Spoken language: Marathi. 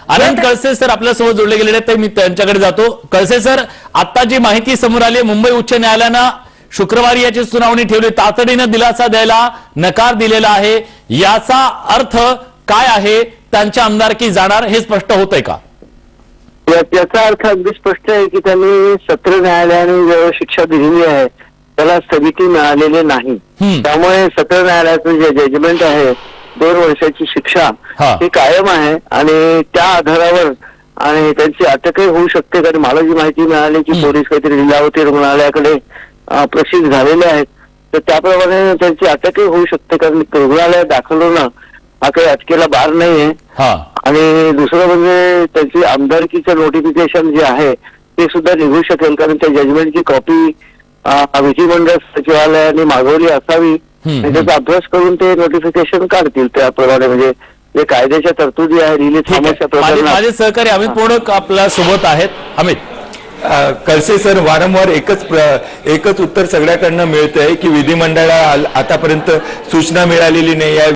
अनंत कळसे सर आपल्यासोबत जोडले गेलेले आहेत, मी त्यांच्याकडे जातो. कळसे सर, आता जी माहिती समोर आली, मुंबई उच्च न्यायालयानं शुक्रवारी याची सुनावणी ठेवली, तातडीनं दिलासा द्यायला नकार दिलेला आहे. याचा अर्थ काय आहे? त्यांच्या आमदारकी जाणार हे स्पष्ट होतंय का? याचा अर्थ अगदी स्पष्ट आहे की त्यांनी सत्र न्यायालयाने जो शिक्षा दिलेली आहे त्याला स्थगिती मिळालेली नाही. त्यामुळे सत्र न्यायालयाचं जे जजमेंट आहे 2 वर्षाची शिक्षा ही कायम आहे आणि त्या आधारावर आणि त्यांची अटकही होऊ शकते. कारण मला जी माहिती मिळाली की पोलीस काहीतरी लीलावती रुग्णालयाकडे प्रसिद्ध झालेले आहेत, तर त्याप्रमाणे त्यांची अटकही होऊ शकते. कारण रुग्णालयात दाखल होणं हा काही अटकेला बार नाहीये. आणि दुसरं म्हणजे त्याची आमदारकीचं नोटिफिकेशन जे आहे ते सुद्धा निघू शकेल, कारण त्या जजमेंटची कॉपी विधिमंडळ सचिवालयाने मागवली असावी. त्याचा अभ्यास करून ते नोटिफिकेशन काढतील त्याप्रमाणे. म्हणजे जे कायद्याच्या तरतुदी आहे रिलीज थॉमसच्या प्रकरणात. माझे सहकारी अमित मोडक आपल्या सोबत आहेत. अमित, कळसे सर, वारंवार एकच उत्तर सगळ्याकडनं मिळतंय की विधिमंडळाला आतापर्यंत सूचना मिळालेली नाही आहे.